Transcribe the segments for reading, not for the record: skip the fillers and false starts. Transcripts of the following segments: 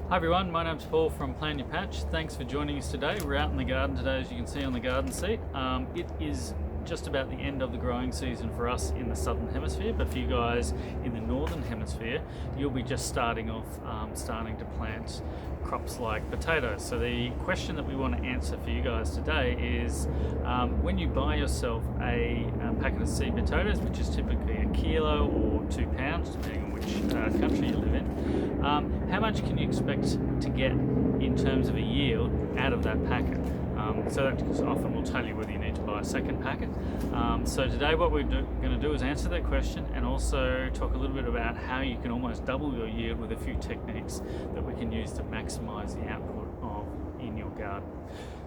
Hi everyone, my name's Paul from Plan Your Patch. Thanks for joining us today. We're out in the garden today, as you can see on the garden seat. It is just about the end of the growing season for us in the southern hemisphere, but for you guys in the northern hemisphere, you'll be just starting to plant crops like potatoes. So the question that we want to answer for you guys today is when you buy yourself a packet of seed potatoes, which is typically a kilo or 2 pounds, depending on which country you live in, how much can you expect to get in terms of a yield out of that packet? So that often will tell you whether you need to buy a second packet. So today what we're going to do is answer that question and also talk a little bit about how you can almost double your yield with a few techniques that we can use to maximize the output in your garden.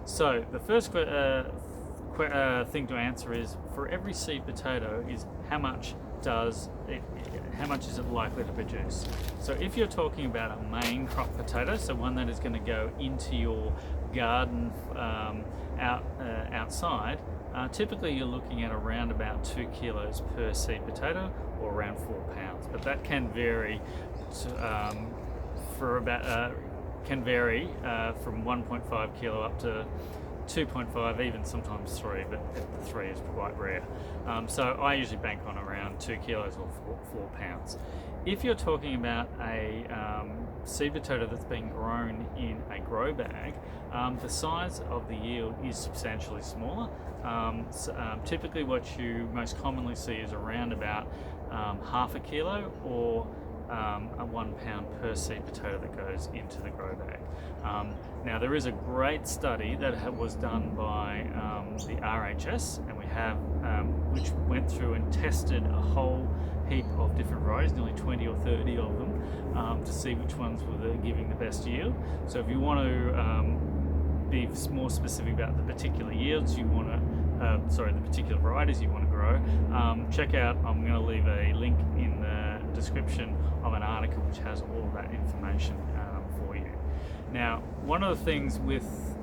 So the first thing to answer is, for every seed potato, is how much is it likely to produce? So if you're talking about a main crop potato, so one that is going to go into your garden outside, typically you're looking at around about 2 kilos per seed potato, or around 4 pounds. But that can vary from 1.5 kilo up to 2.5, even sometimes 3, but 3 is quite rare. So I usually bank on around 2 kilos or 4 pounds. If you're talking about a seed potato that's being grown in a grow bag, the size of the yield is substantially smaller. Typically what you most commonly see is around about half a kilo, or a 1 pound per seed potato that goes into the grow bag. Now there is a great study that was done by the RHS, and we have which went through and tested a whole heap of different varieties, nearly 20 or 30 of them, to see which ones were giving the best yield. So if you want to be more specific about the particular yields you want to the particular varieties you want to grow, check out, I'm going to leave a link in the description of an article which has all of that information for you. Now, one of the things with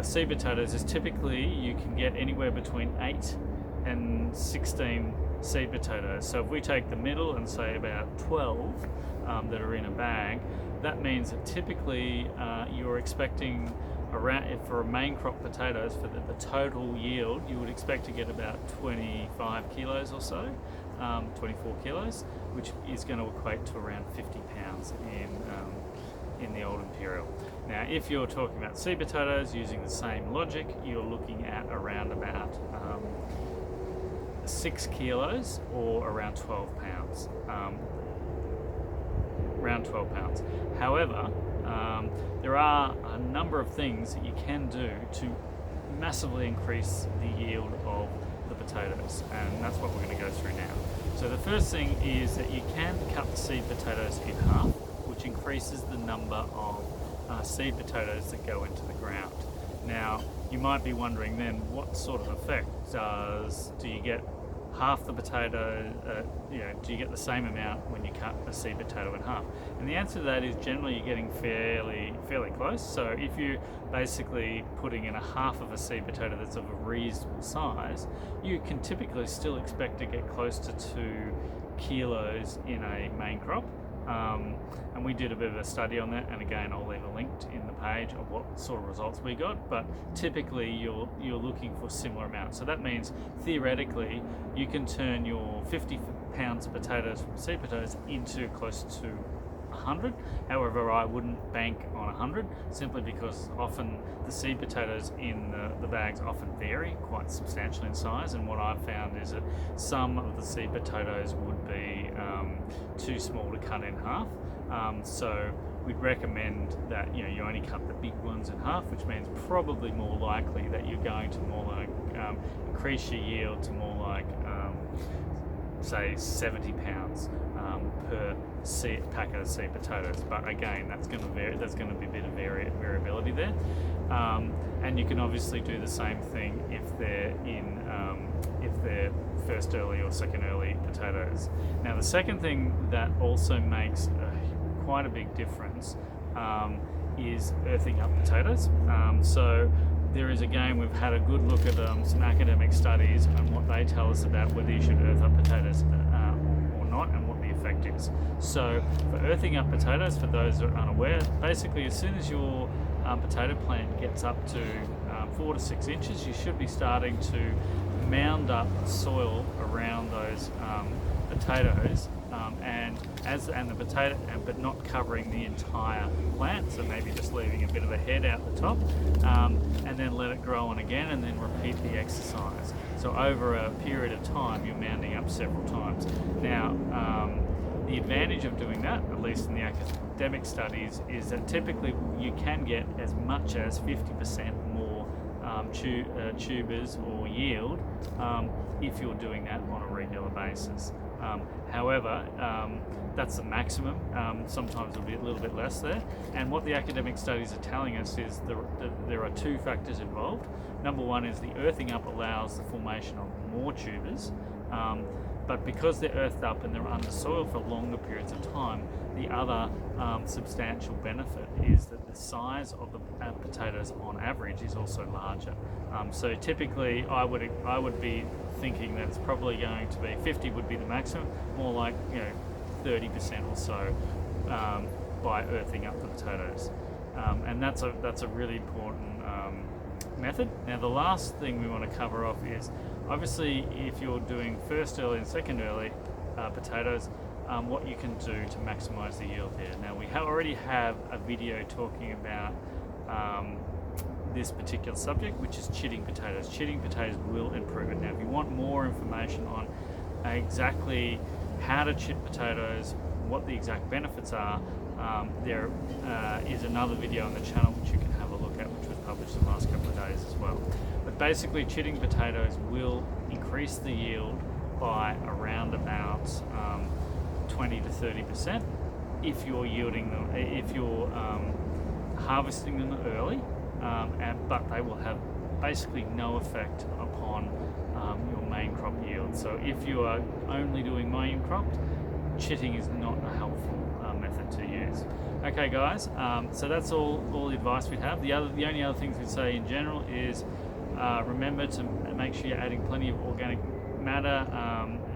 seed potatoes is typically you can get anywhere between 8 and 16 seed potatoes. So if we take the middle and say about 12 that are in a bag, that means that typically you're expecting around, for a main crop potatoes, for the total yield, you would expect to get about 25 kilos or so, 24 kilos, which is going to equate to around 50 pounds in the old imperial. Now, if you're talking about seed potatoes using the same logic, you're looking at around about 6 kilos, or around 12 pounds. Around 12 pounds. However, there are a number of things that you can do to massively increase the yield of the potatoes, and that's what we're going to go through now. So the first thing is that you can cut the seed potatoes in half, which increases the number of seed potatoes that go into the ground. Now, you might be wondering then, what sort of effect do you get half the potato, do you get the same amount when you cut a seed potato in half? And the answer to that is generally you're getting fairly close. So if you're basically putting in a half of a seed potato that's of a reasonable size, you can typically still expect to get close to 2 kilos in a main crop. And we did a bit of a study on that, and again I'll leave a link in the page of what sort of results we got, but typically you're looking for similar amounts. So that means theoretically you can turn your 50 pounds of potatoes from seed potatoes into close to 100. However, I wouldn't bank on 100, simply because often the seed potatoes in the bags often vary quite substantially in size, and what I've found is that some of the seed potatoes would be too small to cut in half. So we'd recommend that you only cut the big ones in half, which means probably more likely that you're going to more like increase your yield to more like say 70 pounds per packet of seed potatoes. But again, that's going to vary. There's going to be a bit of variability there, and you can obviously do the same thing if they're first early or second early potatoes. Now, the second thing that also makes quite a big difference is earthing up potatoes. So there is, again, we've had a good look at some academic studies and what they tell us about whether you should earth up potatoes or not, and what the effect is. So for earthing up potatoes, for those that are unaware, basically as soon as your potato plant gets up to 4 to 6 inches, you should be starting to mound up soil around those potatoes, but not covering the entire plant. So maybe just leaving a bit of a head out the top, and then let it grow on again, and then repeat the exercise. So over a period of time, you're mounding up several times. Now, the advantage of doing that, at least in the academic studies, is that typically you can get as much as 50% more tubers or yield if you're doing that on a regular basis. However, that's the maximum. Sometimes it'll be a little bit less there. And what the academic studies are telling us is there are two factors involved. Number one is the earthing up allows the formation of more tubers, but because they're earthed up and they're under soil for longer periods of time, the other substantial benefit is that the size of the potatoes on average is also larger. So typically I would be thinking that it's probably going to be 50 would be the maximum, more like 30% or so by earthing up the potatoes, and that's a really important method. Now the last thing we want to cover off is obviously if you're doing first early and second early potatoes, what you can do to maximize the yield there. Now we already have a video talking about this particular subject, which is chitting potatoes. Chitting potatoes will improve it. Now if you want more information on exactly how to chit potatoes, what the exact benefits are, there is another video on the channel which you can have a look at, which was published in the last couple of days as well. But basically chitting potatoes will increase the yield by around about 20 to 30% if you're yielding them, if you're harvesting them early, but they will have basically no effect upon your main crop yield. So if you are only doing main crops, chitting is not a helpful method to use. Okay guys, so that's all the advice we have. The only other things we'd say in general is remember to make sure you're adding plenty of organic matter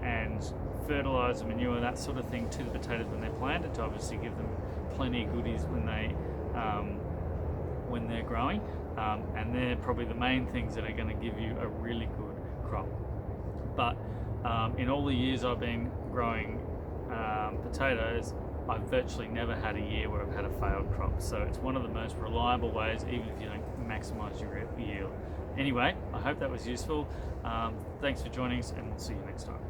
and fertilizer, manure, that sort of thing to the potatoes when they're planted, to obviously give them plenty of goodies when they're growing, and they're probably the main things that are going to give you a really good crop. But in all the years I've been growing potatoes, I've virtually never had a year where I've had a failed crop. So it's one of the most reliable ways, even if you don't maximize your yield. Anyway, I hope that was useful. Thanks for joining us, and we'll see you next time.